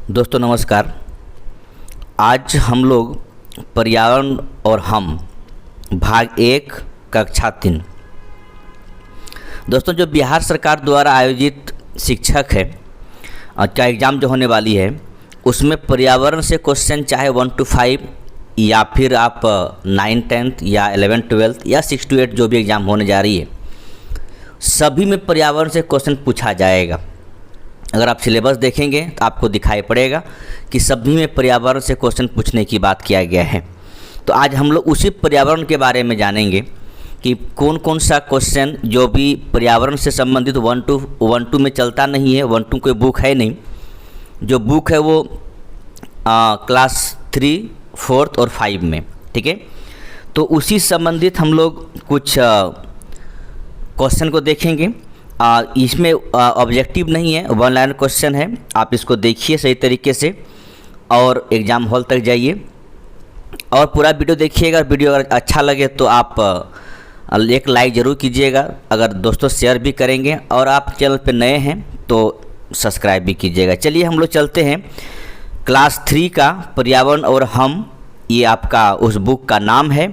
दोस्तों नमस्कार। आज हम लोग पर्यावरण और हम भाग 1 कक्षा 3 दोस्तों जो बिहार सरकार द्वारा आयोजित शिक्षक है का एग्ज़ाम जो होने वाली है उसमें पर्यावरण से क्वेश्चन चाहे 1 to 5 या फिर आप 9th 10th या 11th 12th या 6 to 8 जो भी एग्ज़ाम होने जा रही है सभी में पर्यावरण से क्वेश्चन पूछा जाएगा। अगर आप सिलेबस देखेंगे तो आपको दिखाई पड़ेगा कि सभी में पर्यावरण से क्वेश्चन पूछने की बात किया गया है। तो आज हम लोग उसी पर्यावरण के बारे में जानेंगे कि कौन कौन सा क्वेश्चन जो भी पर्यावरण से संबंधित 1 to में चलता नहीं है। 1 to कोई बुक है नहीं, जो बुक है वो क्लास 3, 4th और 5 में, ठीक है। तो उसी संबंधित हम लोग कुछ क्वेश्चन को देखेंगे। इसमें ऑब्जेक्टिव नहीं है, 1 लाइन क्वेश्चन है। आप इसको देखिए सही तरीके से और एग्ज़ाम हॉल तक जाइए और पूरा वीडियो देखिएगा। वीडियो अगर अच्छा लगे तो आप एक लाइक ज़रूर कीजिएगा। अगर दोस्तों शेयर भी करेंगे और आप चैनल पे नए हैं तो सब्सक्राइब भी कीजिएगा। चलिए हम लोग चलते हैं क्लास 3 का पर्यावरण और हम, ये आपका उस बुक का नाम है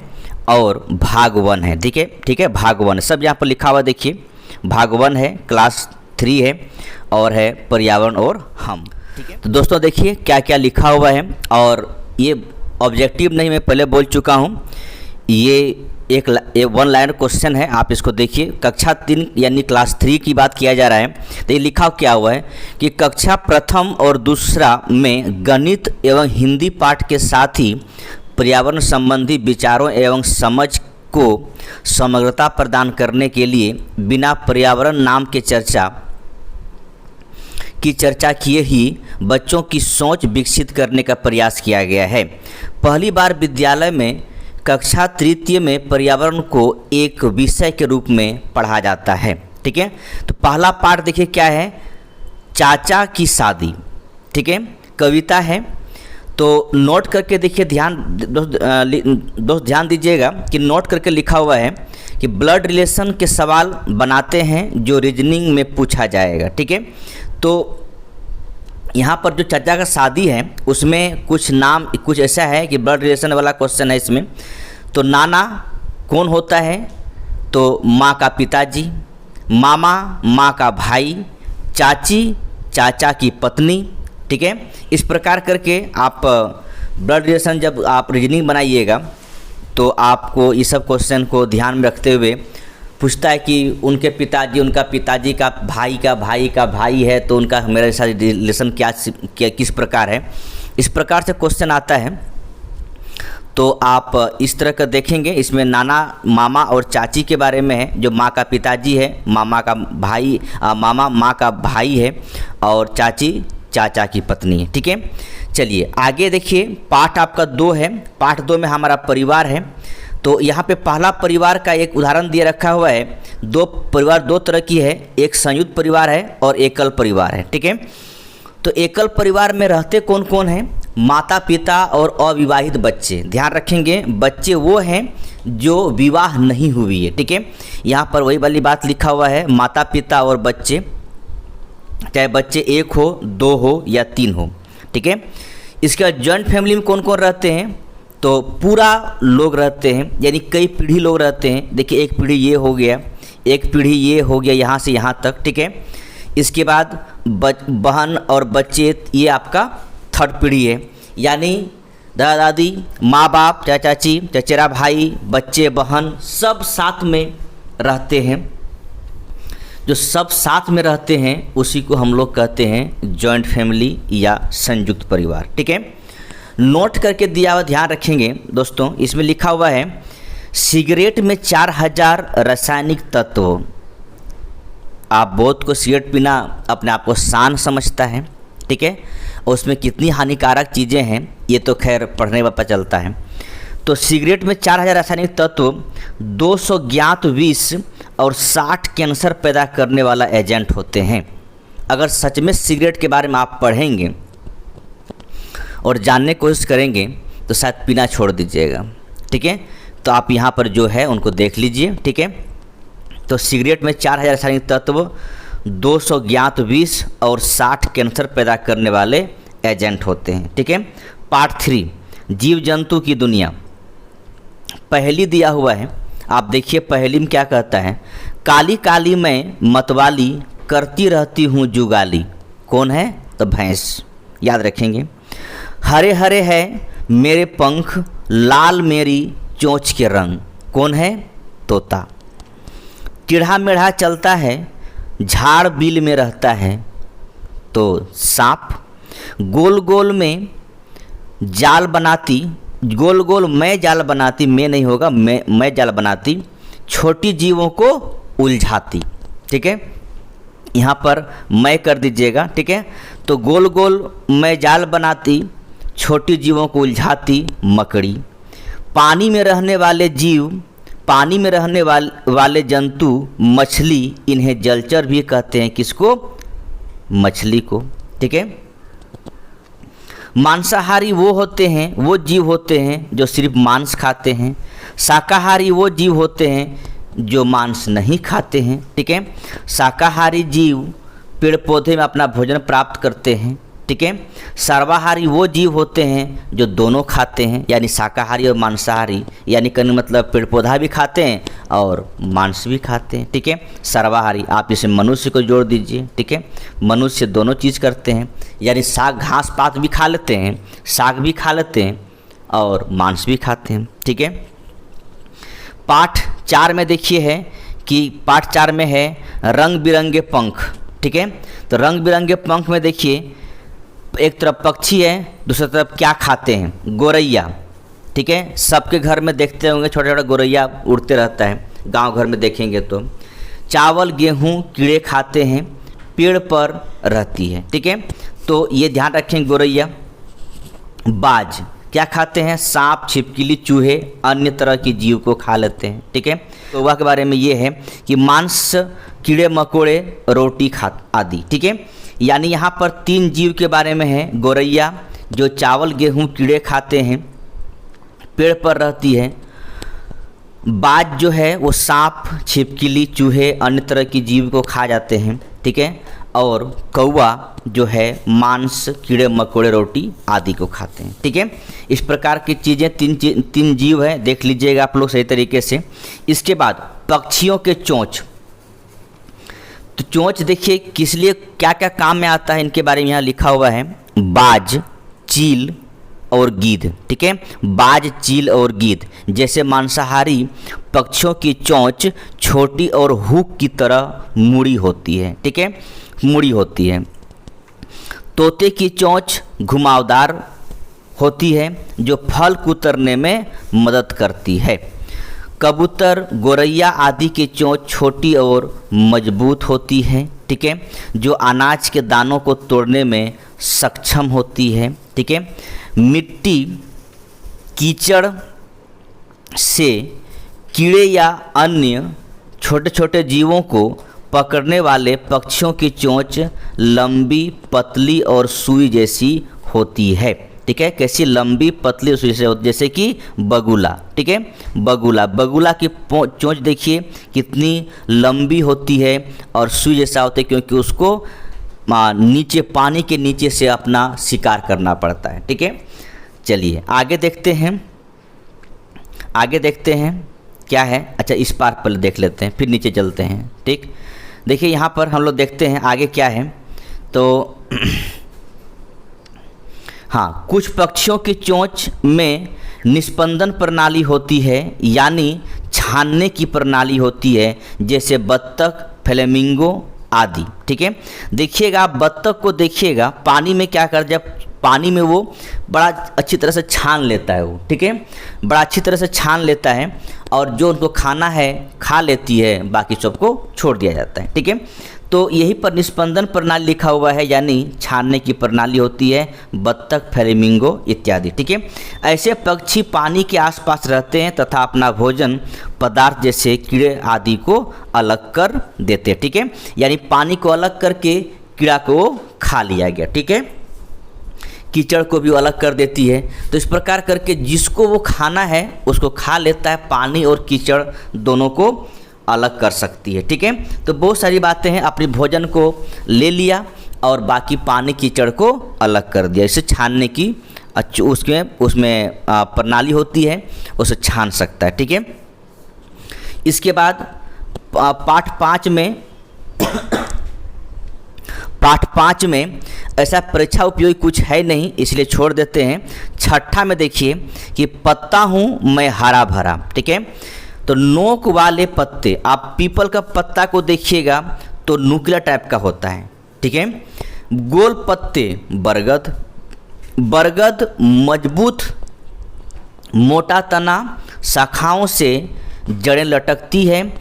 और भाग 1 है, ठीक है। भाग 1 सब यहाँ पर लिखा हुआ देखिए, भाग 1 है, क्लास 3 है और है पर्यावरण और हम, ठीक है। तो दोस्तों देखिए क्या क्या लिखा हुआ है और ये ऑब्जेक्टिव नहीं, मैं पहले बोल चुका हूँ। ये एक 1 लाइन क्वेश्चन है, आप इसको देखिए। कक्षा 3 यानी क्लास 3 की बात किया जा रहा है। तो ये लिखा क्या हुआ है कि कक्षा प्रथम और दूसरा में गणित एवं हिंदी पाठ के साथ ही पर्यावरण संबंधी विचारों एवं समझ को समग्रता प्रदान करने के लिए बिना पर्यावरण नाम के चर्चा किए ही बच्चों की सोच विकसित करने का प्रयास किया गया है। पहली बार विद्यालय में कक्षा 3 में पर्यावरण को एक विषय के रूप में पढ़ा जाता है, ठीक है। तो पहला पाठ देखिए क्या है, चाचा की शादी, ठीक है, कविता है। तो नोट करके देखिए, दोस्त ध्यान दीजिएगा कि नोट करके लिखा हुआ है कि ब्लड रिलेशन के सवाल बनाते हैं जो रीजनिंग में पूछा जाएगा, ठीक है। तो यहाँ पर जो चाचा का शादी है उसमें कुछ ऐसा है कि ब्लड रिलेशन वाला क्वेश्चन है इसमें। तो नाना कौन होता है, तो माँ का पिताजी, मामा माँ का भाई, चाची चाचा की पत्नी, ठीक है। इस प्रकार करके आप ब्लड रिलेशन जब आप रीजनिंग बनाइएगा तो आपको इस सब क्वेश्चन को ध्यान में रखते हुए पूछता है कि उनका पिताजी का भाई है तो उनका मेरे साथ रिलेशन क्या किस प्रकार है, इस प्रकार से क्वेश्चन आता है। तो आप इस तरह का देखेंगे, इसमें नाना मामा और चाची के बारे में है। जो माँ का पिताजी है, मामा माँ का भाई है और चाची चाचा की पत्नी है, ठीक है। चलिए आगे देखिए, पाठ आपका 2 है। पाठ 2 में हमारा परिवार है। तो यहाँ पे पहला परिवार का एक उदाहरण दिया रखा हुआ है। परिवार 2 तरह की है, एक संयुक्त परिवार है और एकल परिवार है, ठीक है। तो एकल परिवार में रहते कौन कौन हैं, माता पिता और अविवाहित बच्चे। ध्यान रखेंगे, बच्चे वो हैं जो विवाह नहीं हुई है, ठीक है। यहाँ पर वही वाली बात लिखा हुआ है, माता पिता और बच्चे, चाहे बच्चे 1 हो, 2 हो या 3 हो, ठीक है। इसके बाद जॉइंट फैमिली में कौन कौन रहते हैं, तो पूरा लोग रहते हैं, यानी कई पीढ़ी लोग रहते हैं। देखिए एक पीढ़ी ये हो गया, एक पीढ़ी ये हो गया, यहाँ से यहाँ तक, ठीक है। इसके बाद बहन और बच्चे, ये आपका 3rd पीढ़ी है, यानी दादा दादी, माँ बाप, चाचा चाची, चचेरा भाई, बच्चे, बहन सब साथ में रहते हैं। जो सब साथ में रहते हैं उसी को हम लोग कहते हैं जॉइंट फैमिली या संयुक्त परिवार, ठीक है। नोट करके दिया हुआ ध्यान रखेंगे दोस्तों, इसमें लिखा हुआ है सिगरेट में 4000 रासायनिक तत्व। आप बहुत को सिगरेट पीना अपने आप को शान समझता है, ठीक है, और उसमें कितनी हानिकारक चीज़ें हैं ये तो खैर पढ़ने में पता चलता है। तो सिगरेट में 4000 रासायनिक तत्व, 200 ज्ञात विष और 60 कैंसर पैदा करने वाला एजेंट होते हैं। अगर सच में सिगरेट के बारे में आप पढ़ेंगे और जानने की कोशिश करेंगे तो शायद पीना छोड़ दीजिएगा, ठीक है। तो आप यहाँ पर जो है उनको देख लीजिए, ठीक है। तो सिगरेट में 4000 रासायनिक तत्व, 200 ज्ञात विष और 60 कैंसर पैदा करने वाले एजेंट होते हैं। ठीक है। पार्ट 3 जीव जंतु की दुनिया। पहेली दिया हुआ है, आप देखिए पहेली में क्या कहता है। काली काली मैं मतवाली करती रहती हूँ जुगाली। कौन है? तो भैंस, याद रखेंगे। हरे हरे है मेरे पंख, लाल मेरी चोंच के रंग। कौन है? तोता। टेढ़ा मेढ़ा चलता है, झाड़ बिल में रहता है, तो सांप। गोल गोल में जाल बनाती, गोल गोल मैं जाल बनाती, मैं नहीं होगा, मैं जाल बनाती, छोटी जीवों को उलझाती। ठीक है, यहाँ पर मैं कर दीजिएगा। ठीक है, तो गोल गोल मैं जाल बनाती, छोटी जीवों को उलझाती, मकड़ी। पानी में रहने वाले जीव, पानी में रहने वाले जंतु, मछली, इन्हें जलचर भी कहते हैं। किसको? मछली को। ठीक है। मांसाहारी वो होते हैं, वो जीव होते हैं जो सिर्फ मांस खाते हैं। शाकाहारी वो जीव होते हैं जो मांस नहीं खाते हैं। ठीक है। शाकाहारी जीव पेड़ पौधे में अपना भोजन प्राप्त करते हैं। ठीक है। सर्वाहारी वो जीव होते हैं जो दोनों खाते हैं, यानी शाकाहारी और मांसाहारी, यानी कहने मतलब पेड़ पौधा भी खाते हैं और मांस भी खाते हैं। ठीक है। सर्वाहारी आप इसे मनुष्य को जोड़ दीजिए। ठीक है, मनुष्य दोनों चीज़ करते हैं, यानी साग घास पात भी खा लेते हैं, साग भी खा लेते हैं और मांस भी खाते हैं। ठीक है। पाठ 4 में देखिए है कि पाठ 4 में है रंग बिरंगे पंख। ठीक है, तो रंग बिरंगे पंख में देखिए एक तरफ पक्षी है, दूसरी तरफ क्या खाते हैं? गोरैया। ठीक है, सबके घर में देखते होंगे छोटा छोटा गोरैया उड़ते रहता है, गांव घर में देखेंगे तो। चावल गेहूं कीड़े खाते हैं, पेड़ पर रहती है। ठीक है, तो ये ध्यान रखें गोरैया। बाज क्या खाते हैं? सांप, छिपकली, चूहे, अन्य तरह की जीव को खा लेते हैं। ठीक है, तो वह के बारे में ये है कि मांस, कीड़े मकोड़े, रोटी खा आदि। ठीक है, यानी यहाँ पर 3 जीव के बारे में है। गोरैया जो चावल गेहूं कीड़े खाते हैं, पेड़ पर रहती है। बाज जो है वो सांप, छिपकली, चूहे, अन्य तरह की जीव को खा जाते हैं। ठीक है, और कौवा जो है मांस, कीड़े मकोड़े, रोटी आदि को खाते हैं। ठीक है, इस प्रकार की चीज़ें 3 जीव हैं, देख लीजिएगा आप लोग सही तरीके से। इसके बाद पक्षियों के चोंच। तो चोंच देखिए किस लिए क्या क्या काम में आता है, इनके बारे में यहाँ लिखा हुआ है। बाज, चील और गीध। ठीक है, बाज, चील और गीध जैसे मांसाहारी पक्षियों की चोंच छोटी और हुक की तरह मुड़ी होती है। ठीक है, मुड़ी होती है। तोते की चोंच घुमावदार होती है जो फल कुतरने में मदद करती है। कबूतर, गोरैया आदि की चोंच छोटी और मजबूत होती है। ठीक है, जो अनाज के दानों को तोड़ने में सक्षम होती है। ठीक है, मिट्टी, कीचड़ से कीड़े या अन्य छोटे छोटे जीवों को पकड़ने वाले पक्षियों की चोंच लंबी, पतली और सुई जैसी होती है। ठीक है, कैसी? लंबी, पतली और सुई जैसी होती, जैसे कि बगुला। ठीक है, बगुला की चोंच देखिए कितनी लंबी होती है और सुई जैसा होता है, क्योंकि उसको नीचे, पानी के नीचे से अपना शिकार करना पड़ता है। ठीक है, चलिए आगे देखते हैं। आगे देखते हैं क्या है। अच्छा, इस पार पहले देख लेते हैं, फिर नीचे चलते हैं। ठीक, देखिए यहाँ पर हम लोग देखते हैं आगे क्या है। तो हाँ, कुछ पक्षियों की चोंच में निस्पंदन प्रणाली होती है, यानी छानने की प्रणाली होती है, जैसे बत्तख, फ्लेमिंगो आदि। ठीक है, देखिएगा आप बत्तख को देखिएगा पानी में क्या कर, जब पानी में वो बड़ा अच्छी तरह से छान लेता है वो। ठीक है, बड़ा अच्छी तरह से छान लेता है और जो उनको खाना है खा लेती है, बाकी सबको छोड़ दिया जाता है। ठीक है, तो यही पर निस्पंदन प्रणाली लिखा हुआ है, यानी छानने की प्रणाली होती है, बत्तख, फ्लेमिंगो इत्यादि। ठीक है, ऐसे पक्षी पानी के आसपास रहते हैं तथा अपना भोजन पदार्थ जैसे कीड़े आदि को अलग कर देते हैं। ठीक है, यानी पानी को अलग करके कीड़ा को खा लिया गया। ठीक है, कीचड़ को भी अलग कर देती है। तो इस प्रकार करके जिसको वो खाना है उसको खा लेता है, पानी और कीचड़ दोनों को अलग कर सकती है। ठीक है, तो बहुत सारी बातें हैं। अपने भोजन को ले लिया और बाकी पानी कीचड़ को अलग कर दिया। इसे छानने की उसमें प्रणाली होती है, उसे छान सकता है। ठीक है, इसके बाद पाठ 5 में ऐसा परीक्षा उपयोगी कुछ है नहीं, इसलिए छोड़ देते हैं। छठा में देखिए कि पत्ता हूँ मैं हरा भरा। ठीक है, तो नोक वाले पत्ते, आप पीपल का पत्ता को देखिएगा तो नुकीला टाइप का होता है। ठीक है, गोल पत्ते बरगद मजबूत मोटा तना, शाखाओं से जड़ें लटकती है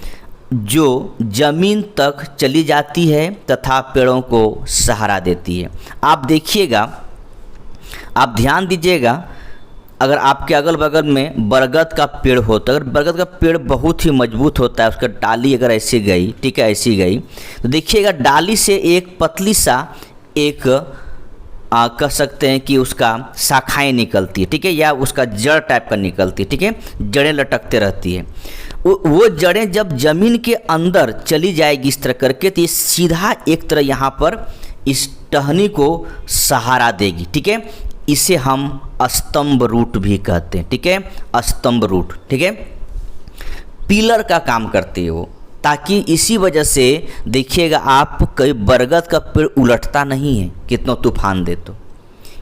जो जमीन तक चली जाती है तथा पेड़ों को सहारा देती है। आप देखिएगा, आप ध्यान दीजिएगा, अगर आपके अगल बगल में बरगद का पेड़ हो तो अगर बरगद का पेड़ बहुत ही मजबूत होता है, उसका डाली अगर ऐसी गई, ठीक है, ऐसी गई, तो देखिएगा डाली से एक पतली सा एक कह सकते हैं कि उसका शाखाएं निकलती है। ठीक है, या उसका जड़ टाइप का निकलती है। ठीक है, जड़ें लटकते रहती है। वो जड़ें जब जमीन के अंदर चली जाएगी इस तरह करके, तो ये सीधा एक तरह यहाँ पर इस टहनी को सहारा देगी। ठीक है, इसे हम स्तंभ रूट भी कहते हैं। ठीक है, स्तंभ रूट। ठीक है, पिलर का काम करती है वो, ताकि इसी वजह से देखिएगा आप कई बरगद का पेड़ उलटता नहीं है कितना तूफान दे तो,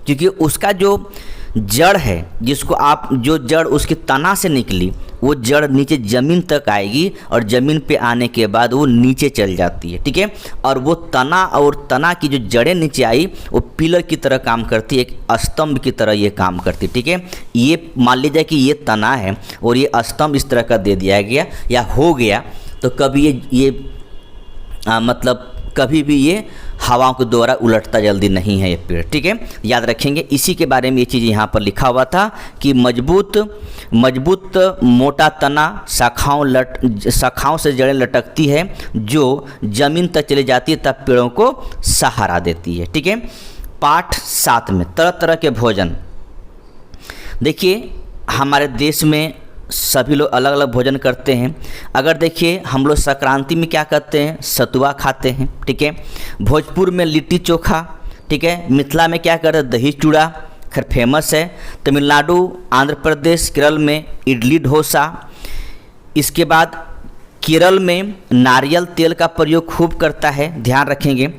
क्योंकि उसका जो जड़ है, जिसको आप जो जड़ उसकी तना से निकली, वो जड़ नीचे ज़मीन तक आएगी और ज़मीन पे आने के बाद वो नीचे चल जाती है। ठीक है, और वो तना की जो जड़ें नीचे आई वो पिलर की तरह काम करती है, एक स्तंभ की तरह ये काम करती है। ठीक है, ये मान लीजिए कि ये तना है और ये स्तंभ इस तरह का दे दिया गया या हो गया, तो कभी ये मतलब कभी भी ये हवाओं के द्वारा उलटता जल्दी नहीं है ये पेड़। ठीक है, याद रखेंगे। इसी के बारे में ये चीज़ यहाँ पर लिखा हुआ था कि मजबूत मोटा तना, शाखाओं से जड़ें लटकती है जो जमीन तक चली जाती है तब पेड़ों को सहारा देती है। ठीक है, पाठ 7 में तरह तरह के भोजन। देखिए हमारे देश में सभी लोग अलग अलग भोजन करते हैं। अगर देखिए हम लोग संक्रांति में क्या करते हैं, सतुआ खाते हैं। ठीक है, भोजपुर में लिट्टी चोखा। ठीक है, मिथिला में क्या करते हैं, दही चूड़ा खैर फेमस है। तमिलनाडु, आंध्र प्रदेश, केरल में इडली डोसा। इसके बाद केरल में नारियल तेल का प्रयोग खूब करता है, ध्यान रखेंगे।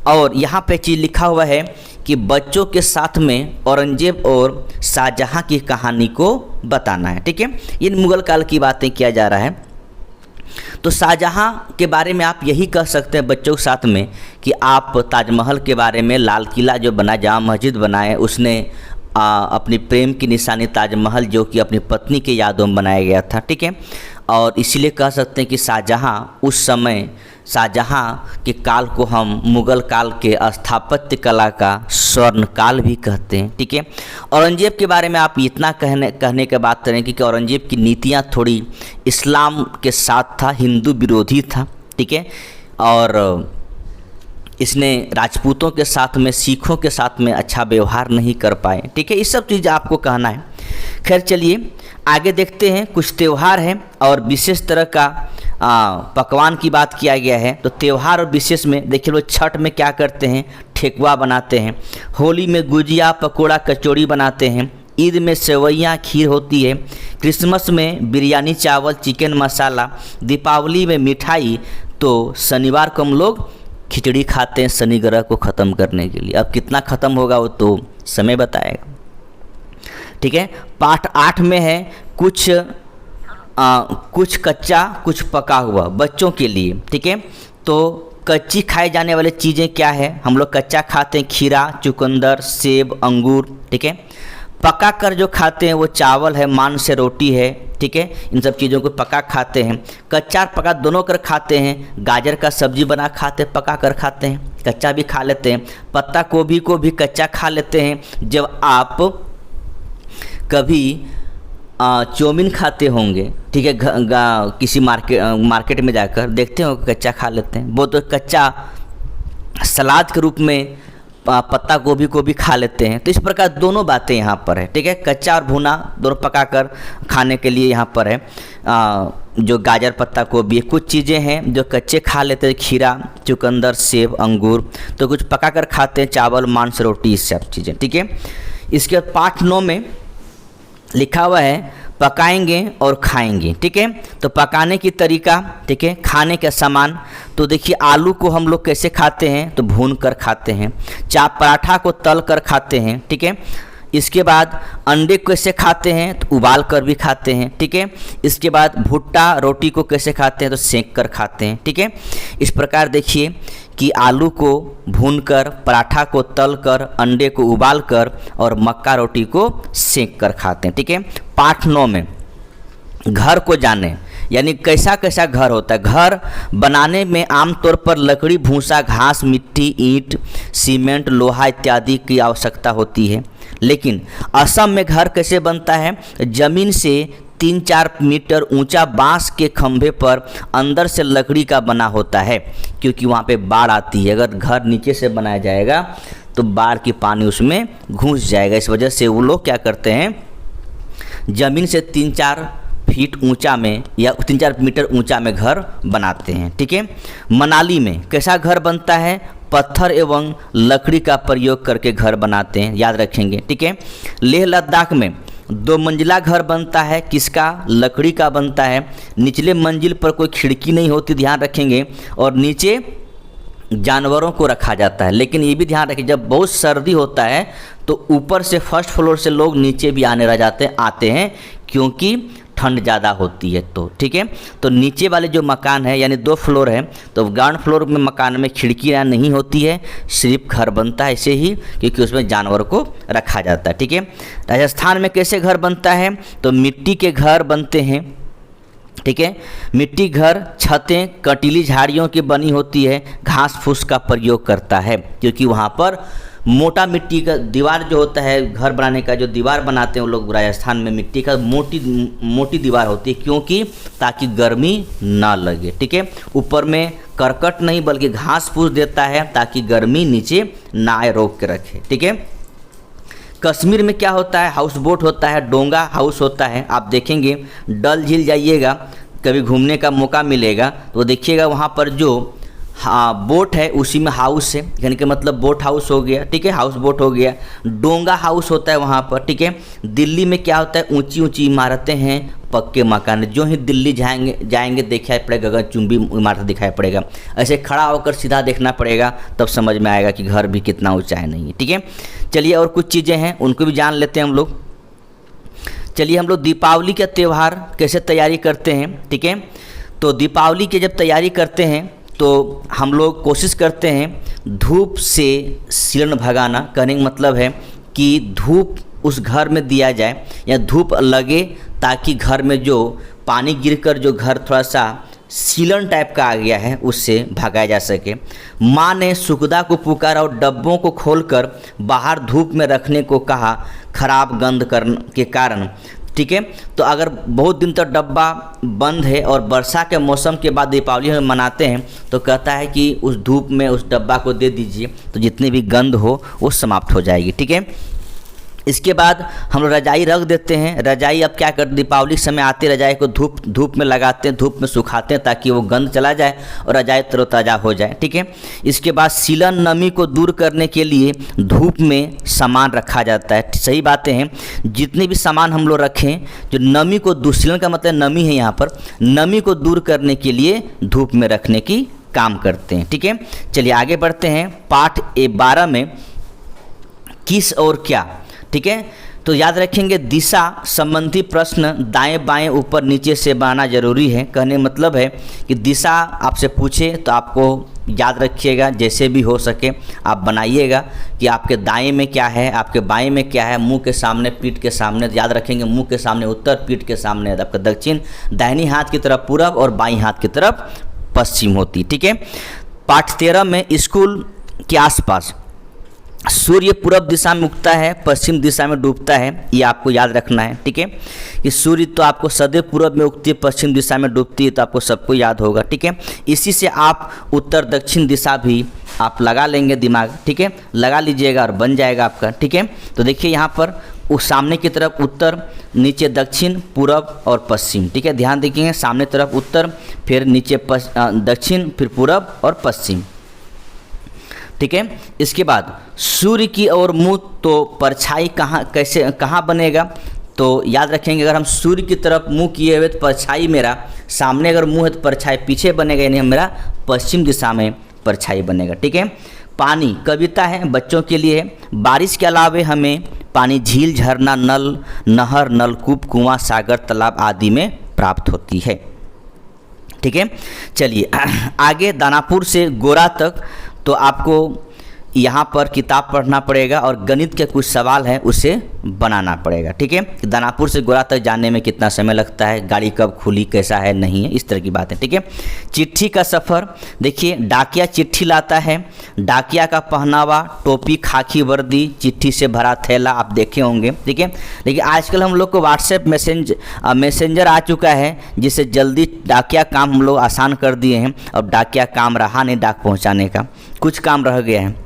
और यहाँ पे चीज़ लिखा हुआ है कि बच्चों के साथ में औरंगजेब और शाहजहां की कहानी को बताना है। ठीक है, ये मुगल काल की बातें किया जा रहा है। तो शाहजहां के बारे में आप यही कह सकते हैं बच्चों के साथ में कि आप ताजमहल के बारे में, लाल किला जो बना, जामा मस्जिद बनाए, उसने अपनी प्रेम की निशानी ताजमहल जो कि अपनी पत्नी के यादों में बनाया गया था। ठीक है, और इसीलिए कह सकते हैं कि शाहजहां उस समय, शाहजहां के काल को हम मुगल काल के स्थापत्य कला का स्वर्ण काल भी कहते हैं। ठीक है, औरंगजेब के बारे में आप इतना कहने के बात करें कि औरंगजेब की नीतियां थोड़ी इस्लाम के साथ था, हिंदू विरोधी था। ठीक है, और इसने राजपूतों के साथ में, सिखों के साथ में अच्छा व्यवहार नहीं कर पाए। ठीक है, ये सब चीज़ आपको कहना है। खैर चलिए आगे देखते हैं। कुछ त्यौहार हैं और विशेष तरह का पकवान की बात किया गया है। तो त्यौहार और विशेष में देखिए लोग छठ में क्या करते हैं, ठेकुआ बनाते हैं। होली में गुजिया, पकोड़ा, कचौड़ी बनाते हैं। ईद में सेवइयाँ, खीर होती है। क्रिसमस में बिरयानी, चावल, चिकन मसाला। दीपावली में मिठाई। तो शनिवार को हम लोग खिचड़ी खाते हैं शनि ग्रह को ख़त्म करने के लिए। अब कितना ख़त्म होगा वो तो समय बताएगा। ठीक है, पाठ 8 में है कुछ कच्चा कुछ पका हुआ बच्चों के लिए। ठीक है, तो कच्ची खाए जाने वाली चीज़ें क्या है, हम लोग कच्चा खाते हैं खीरा, चुकंदर, सेब, अंगूर। ठीक है, पका कर जो खाते हैं वो चावल है, मान से रोटी है। ठीक है, इन सब चीज़ों को पका खाते हैं। कच्चा और पका दोनों कर खाते हैं। गाजर का सब्जी बना खाते हैं, पका कर खाते हैं, कच्चा भी खा लेते हैं। पत्ता गोभी को भी कच्चा खा लेते हैं। जब आप कभी चाउमीन खाते होंगे, ठीक है, किसी मार्केट में जाकर देखते हो कच्चा खा लेते हैं। वो तो कच्चा सलाद के रूप में पत्ता गोभी को भी खा लेते हैं। तो इस प्रकार दोनों बातें यहाँ पर है, ठीक है। कच्चा और भुना दोनों पकाकर खाने के लिए यहाँ पर है। जो गाजर, पत्ता गोभी, कुछ चीज़ें हैं जो कच्चे खा लेते हैं, खीरा, चुकंदर, सेब, अंगूर। तो कुछ पकाकर खाते हैं, चावल, मांस, रोटी, इस सब चीज़ें, ठीक है। इसके बाद पाठ 9 में लिखा हुआ है पकाएंगे और खाएंगे, ठीक है। तो पकाने की तरीका, ठीक है, खाने का सामान। तो देखिए आलू को हम लोग कैसे खाते हैं, तो भून कर खाते हैं। पराठा को तल कर खाते हैं, ठीक है। इसके बाद अंडे को कैसे खाते हैं, तो उबाल कर भी खाते हैं, ठीक है। इसके बाद भुट्टा रोटी को कैसे खाते हैं, तो सेंक कर खाते हैं, ठीक है। इस प्रकार देखिए कि आलू को भूनकर, पराठा को तलकर, अंडे को उबालकर और मक्का रोटी को सेंक कर खाते हैं, ठीक है। पाठ 9 में घर को जाने, यानी कैसा कैसा घर होता है। घर बनाने में आमतौर पर लकड़ी, भूसा, घास, मिट्टी, ईंट, सीमेंट, लोहा इत्यादि की आवश्यकता होती है। लेकिन असम में घर कैसे बनता है, जमीन से 3-4 मीटर ऊंचा बांस के खंभे पर अंदर से लकड़ी का बना होता है, क्योंकि वहाँ पे बाढ़ आती है। अगर घर नीचे से बनाया जाएगा तो बाढ़ की पानी उसमें घुस जाएगा। इस वजह से वो लोग क्या करते हैं, ज़मीन से 3-4 फीट ऊंचा में या 3-4 मीटर ऊंचा में घर बनाते हैं, ठीक है। मनाली में कैसा घर बनता है, पत्थर एवं लकड़ी का प्रयोग करके घर बनाते हैं, याद रखेंगे, ठीक है। लेह लद्दाख में 2 मंजिला घर बनता है, किसका, लकड़ी का बनता है। निचले मंजिल पर कोई खिड़की नहीं होती, ध्यान रखेंगे, और नीचे जानवरों को रखा जाता है। लेकिन ये भी ध्यान रखें, जब बहुत सर्दी होता है तो ऊपर से फर्स्ट फ्लोर से लोग नीचे भी आते हैं क्योंकि ठंड ज़्यादा होती है, तो ठीक है। तो नीचे वाले जो मकान है, यानी 2 फ्लोर है, तो ग्राउंड फ्लोर में मकान में खिड़कियाँ नहीं होती है, सिर्फ घर बनता है ऐसे ही, क्योंकि उसमें जानवर को रखा जाता है, ठीक है। राजस्थान में कैसे घर बनता है, तो मिट्टी के घर बनते हैं, ठीक है। मिट्टी घर, छतें कंटीली झाड़ियों की बनी होती है, घास फूस का प्रयोग करता है, क्योंकि वहाँ पर मोटा मिट्टी का दीवार जो होता है, घर बनाने का जो दीवार बनाते हैं वो लोग राजस्थान में मिट्टी का मोटी दीवार होती है, क्योंकि ताकि गर्मी ना लगे, ठीक है। ऊपर में करकट नहीं बल्कि घास फूस देता है ताकि गर्मी नीचे ना आए, रोक के रखे, ठीक है। कश्मीर में क्या होता है, हाउस बोट होता है, डोंगा हाउस होता है। आप देखेंगे डल झील जाइएगा, कभी घूमने का मौका मिलेगा तो देखिएगा वहाँ पर जो बोट है उसी में हाउस है, यानी कि मतलब बोट हाउस हो गया, ठीक है, हाउस बोट हो गया। डोंगा हाउस होता है वहाँ पर, ठीक है। दिल्ली में क्या होता है, ऊंची ऊंची इमारतें हैं, पक्के मकान। जो ही दिल्ली जाएंगे दिखाई पड़ेगा, गगनचुंबी इमारत दिखाई पड़ेगा। ऐसे खड़ा होकर सीधा देखना पड़ेगा, तब समझ में आएगा कि घर भी कितना ऊँचा है, नहीं है, ठीक है। चलिए और कुछ चीज़ें हैं उनको भी जान लेते हैं हम लोग। चलिए हम लोग दीपावली का त्यौहार कैसे तैयारी करते हैं, ठीक है। तो दीपावली की जब तैयारी करते हैं तो हम लोग कोशिश करते हैं धूप से सीलन भगाना। कहने का मतलब है कि धूप उस घर में दिया जाए या धूप लगे, ताकि घर में जो पानी गिरकर जो घर थोड़ा सा सीलन टाइप का आ गया है उससे भगाया जा सके। माँ ने सुखदा को पुकारा और डब्बों को खोलकर बाहर धूप में रखने को कहा, खराब गंध के कारण, ठीक है। तो अगर बहुत दिन तक डब्बा बंद है और वर्षा के मौसम के बाद दीपावली हम मनाते हैं तो कहता है कि उस धूप में उस डब्बा को दे दीजिए, तो जितनी भी गंध हो वो समाप्त हो जाएगी, ठीक है। इसके बाद हम लोग रजाई रख देते हैं। रजाई अब क्या करते, दीपावली के समय आते रजाई को धूप में लगाते हैं, धूप में सुखाते हैं ताकि वो गंध चला जाए और रजाई तरोताज़ा हो जाए, ठीक है। इसके बाद सीलन नमी को दूर करने के लिए धूप में सामान रखा जाता है। सही बातें हैं, जितने भी सामान हम लोग रखें जो नमी को सीलन का मतलब नमी है, यहाँ पर नमी को दूर करने के लिए धूप में रखने की काम करते हैं, ठीक है। चलिए आगे बढ़ते हैं। पाठ 12 में किस और क्या, ठीक है। तो याद रखेंगे दिशा संबंधी प्रश्न दाएं बाएं ऊपर नीचे से बनाना जरूरी है। कहने मतलब है कि दिशा आपसे पूछे तो आपको याद रखिएगा, जैसे भी हो सके आप बनाइएगा कि आपके दाएं में क्या है, आपके बाएं में क्या है। मुंह के सामने, पीठ के सामने, याद रखेंगे मुंह के सामने उत्तर, पीठ के सामने आपका दक्षिण, दाहिनी हाथ की तरफ पूरब और बाईं हाथ की तरफ पश्चिम होती, ठीक है। पाठ 13 में स्कूल के आसपास सूर्य पूर्व दिशा में उगता है, पश्चिम दिशा में डूबता है, ये आपको याद रखना है। ठीक है, कि सूर्य तो आपको सदैव पूर्व में उगती है, पश्चिम दिशा में डूबती है, तो आपको सबको याद होगा। ठीक है, इसी से आप उत्तर दक्षिण दिशा भी आप लगा लेंगे दिमाग। ठीक है, लगा लीजिएगा और बन जाएगा आपका। ठीक है, तो देखिए यहाँ पर उस सामने की तरफ उत्तर, नीचे दक्षिण, पूरब और पश्चिम। ठीक है, ध्यान देखिए, सामने तरफ उत्तर, फिर नीचे दक्षिण, फिर पूरब और पश्चिम। ठीक है, इसके बाद सूर्य की ओर मुँह, तो परछाई कहाँ बनेगा, तो याद रखेंगे अगर हम सूर्य की तरफ मुँह किए हुए तो परछाई मेरा सामने, अगर मुँह है तो परछाई पीछे बनेगा, यानी मेरा पश्चिम दिशा में परछाई बनेगा। ठीक है, पानी कविता है, बच्चों के लिए है। बारिश के अलावे हमें पानी झील, झरना, नल, नहर, नलकूप, कुआं, सागर, तालाब आदि में प्राप्त होती है। ठीक है, चलिए आगे दानापुर से गोरा तक, तो आपको यहाँ पर किताब पढ़ना पड़ेगा और गणित के कुछ सवाल हैं उसे बनाना पड़ेगा। ठीक है, दानापुर से गोरा तक जाने में कितना समय लगता है, गाड़ी कब खुली, कैसा है, नहीं है, इस तरह की बात है। ठीक है, चिट्ठी का सफ़र, देखिए डाकिया चिट्ठी लाता है, डाकिया का पहनावा, टोपी, खाकी वर्दी, चिट्ठी से भरा थैला, आप देखे होंगे। ठीक है, लेकिन आजकल हम लोग को व्हाट्सएप मैसेंजर आ चुका है, जिससे जल्दी डाकिया काम हम लोग आसान कर दिए हैं। अब डाकिया काम रहा नहीं, डाक पहुँचाने का कुछ काम रह गया है।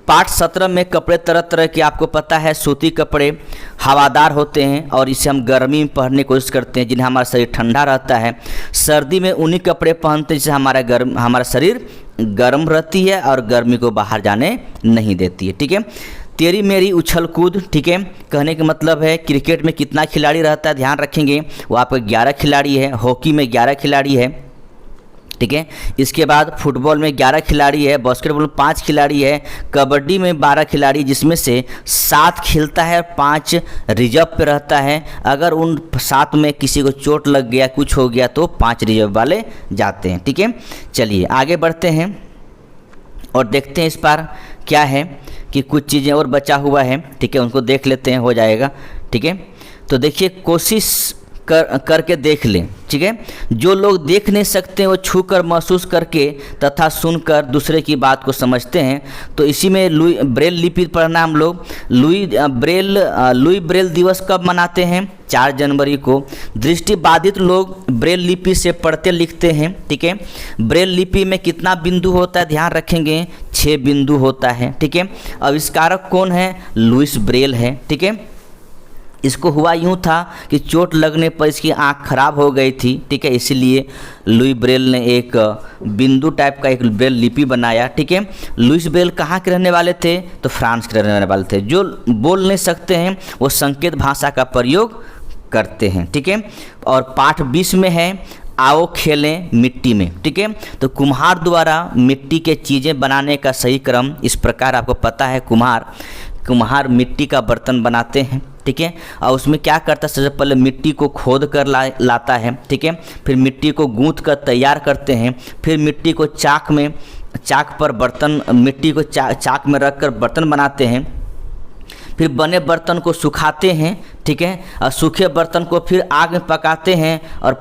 पाठ 17 में कपड़े तरह तरह के, आपको पता है सूती कपड़े हवादार होते हैं और इसे हम गर्मी में पहनने की कोशिश करते हैं, जिन्हें हमारा शरीर ठंडा रहता है। सर्दी में ऊनी कपड़े पहनते हैं जिससे हमारा शरीर गर्म रहती है और गर्मी को बाहर जाने नहीं देती है। ठीक है, तेरी मेरी उछल कूद, ठीक है, कहने का मतलब है क्रिकेट में कितना खिलाड़ी रहता है, ध्यान रखेंगे वो आपका 11 खिलाड़ी है, हॉकी में 11 खिलाड़ी है। ठीक है, इसके बाद फुटबॉल में 11 खिलाड़ी है, बास्केटबॉल में 5 खिलाड़ी है, कबड्डी में 12 खिलाड़ी, जिसमें से 7 खेलता है और 5 रिजर्व पे रहता है। अगर उन 7 में किसी को चोट लग गया, कुछ हो गया, तो 5 रिजर्व वाले जाते हैं। ठीक है, चलिए आगे बढ़ते हैं और देखते हैं इस बार क्या है कि कुछ चीज़ें और बचा हुआ है। ठीक है, उनको देख लेते हैं, हो जाएगा। ठीक है, तो देखिए कोशिश करके देख लें। ठीक है, जो लोग देख नहीं सकते हैं वो छू कर, महसूस करके तथा सुनकर दूसरे की बात को समझते हैं। तो इसी में ब्रेल लिपि पढ़ना हम लोग। लुई ब्रेल दिवस कब मनाते हैं? 4 जनवरी को। दृष्टिबाधित लोग ब्रेल लिपि से पढ़ते लिखते हैं। ठीक है, ब्रेल लिपि में कितना बिंदु होता है, ध्यान रखेंगे 6 बिंदु होता है। ठीक है, आविष्कारक कौन है? लुईस ब्रेल है। ठीक है, इसको हुआ यूँ था कि चोट लगने पर इसकी आँख खराब हो गई थी। ठीक है, इसीलिए लुई ब्रेल ने एक बिंदु टाइप का एक ब्रेल लिपि बनाया। ठीक है, लुईस ब्रेल कहाँ के रहने वाले थे? तो फ्रांस के रहने वाले थे। जो बोल नहीं सकते हैं वो संकेत भाषा का प्रयोग करते हैं। ठीक है, और पाठ 20 में है आओ खेलें मिट्टी में। ठीक है, तो कुम्हार द्वारा मिट्टी के चीज़ें बनाने का सही क्रम इस प्रकार, आपको पता है कुम्हार मिट्टी का बर्तन बनाते हैं। ठीक है, और उसमें क्या करता है, सबसे पहले मिट्टी को खोद कर लाता है। ठीक है, फिर मिट्टी को गूंथ कर तैयार करते हैं, फिर मिट्टी को चाक पर बर्तन, मिट्टी को चाक में रख कर बर्तन बनाते हैं, फिर बने बर्तन को सुखाते हैं। ठीक है, और सूखे बर्तन को फिर आग में पकाते हैं और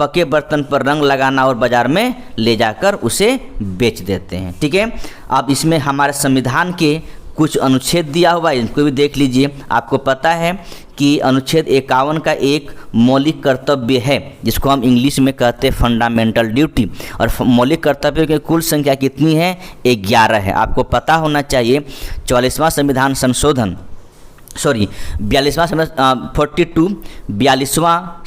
पके बर्तन पर रंग लगाना और बाज़ार में ले जाकर उसे बेच देते हैं। ठीक है, अब इसमें हमारे संविधान के कुछ अनुच्छेद दिया हुआ है, इनको भी देख लीजिए। आपको पता है कि अनुच्छेद 51 का एक मौलिक कर्तव्य है, जिसको हम इंग्लिश में कहते हैं फंडामेंटल ड्यूटी। और मौलिक कर्तव्य की कुल संख्या कितनी है? 11 है। आपको पता होना चाहिए 42वां संविधान संशोधन, 42वां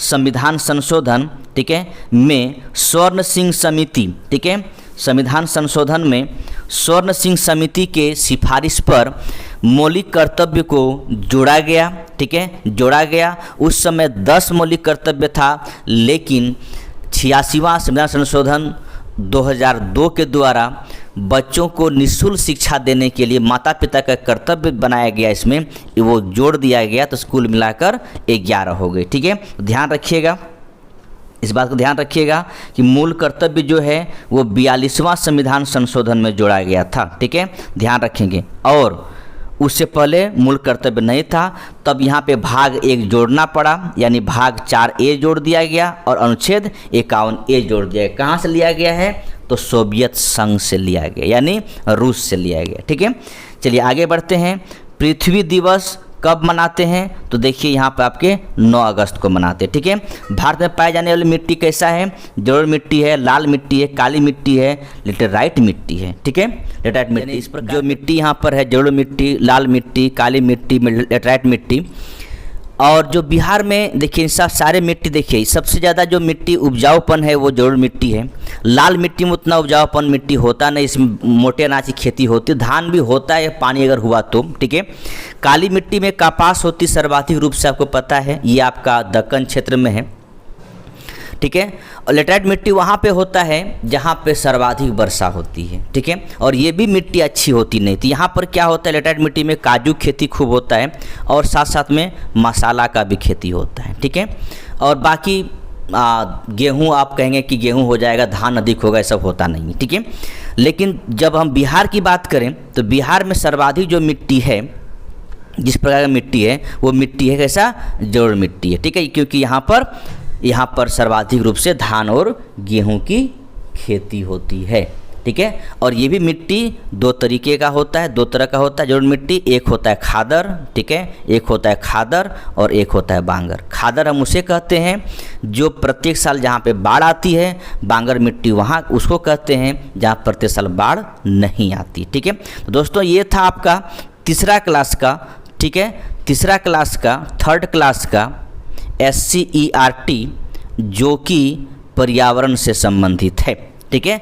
संविधान संशोधन, ठीक है, में स्वर्ण सिंह समिति, ठीक है, संविधान संशोधन में स्वर्ण सिंह समिति के सिफारिश पर मौलिक कर्तव्य को जोड़ा गया। ठीक है, जोड़ा गया। उस समय 10 मौलिक कर्तव्य था, लेकिन 86वां संविधान संशोधन 2002 के द्वारा बच्चों को निःशुल्क शिक्षा देने के लिए माता पिता का कर्तव्य बनाया गया, इसमें वो जोड़ दिया गया, तो स्कूल मिलाकर 11 हो गए। ठीक है, ध्यान रखिएगा, इस बात को ध्यान रखिएगा कि मूल कर्तव्य जो है वो 42वां संविधान संशोधन में जोड़ा गया था। ठीक है, ध्यान रखेंगे। और उससे पहले मूल कर्तव्य नहीं था, तब यहाँ पे भाग 1 जोड़ना पड़ा, यानी भाग 4A जोड़ दिया गया और अनुच्छेद 51A जोड़ दिया गया। कहाँ से लिया गया है? तो सोवियत संघ से लिया गया, यानी रूस से लिया गया। ठीक है, चलिए आगे बढ़ते हैं। पृथ्वी दिवस कब मनाते हैं? तो देखिए यहाँ पे आपके 9 अगस्त को मनाते हैं। ठीक है, भारत में पाए जाने वाली मिट्टी कैसा है? जलोढ़ मिट्टी है, लाल मिट्टी है, काली मिट्टी है, लेटेराइट मिट्टी है। ठीक है, लेटेराइट मिट्टी, इस पर जो मिट्टी यहाँ पर है, जलोढ़ मिट्टी, लाल मिट्टी, काली मिट्टी, लेटेराइट मिट्टी। और जो बिहार में देखिए सारे मिट्टी, देखिए सबसे ज़्यादा जो मिट्टी उपजाऊपन है वो जलोढ़ मिट्टी है। लाल मिट्टी में उतना उपजाऊपन मिट्टी होता नहीं, इसमें मोटे अनाज की खेती होती है, धान भी होता है पानी अगर हुआ तो। ठीक है, काली मिट्टी में कपास होती सर्वाधिक रूप से, आपको पता है, ये आपका दक्कन क्षेत्र में है। ठीक है, और लेटेराइट मिट्टी वहाँ पे होता है जहाँ पे सर्वाधिक वर्षा होती है। ठीक है, और ये भी मिट्टी अच्छी होती नहीं थी। यहाँ पर क्या होता है, लेटेराइट मिट्टी में काजू खेती खूब होता है और साथ साथ में मसाला का भी खेती होता है। ठीक है, और बाकी गेहूँ, आप कहेंगे कि गेहूँ हो जाएगा, धान अधिक होगा, ये सब होता नहीं है। ठीक है, लेकिन जब हम बिहार की बात करें तो बिहार में सर्वाधिक जो मिट्टी है, जिस प्रकार की मिट्टी है, वो मिट्टी है कैसा? जलोढ़ मिट्टी है। ठीक है, क्योंकि यहाँ पर सर्वाधिक रूप से धान और गेहूं की खेती होती है। ठीक है, और ये भी मिट्टी 2 तरीके का होता है, 2 तरह का होता है जलोढ़ मिट्टी। एक होता है खादर, ठीक है, एक होता है खादर और एक होता है बांगर। खादर हम उसे कहते हैं जो प्रत्येक साल जहाँ पे बाढ़ आती है, बांगर मिट्टी वहाँ उसको कहते हैं जहाँ प्रत्येक साल बाढ़ नहीं आती। ठीक है, तो दोस्तों ये था आपका तीसरा क्लास का, ठीक है, तीसरा क्लास का, 3rd क्लास का SCERT, जो कि पर्यावरण से संबंधित है। ठीक है।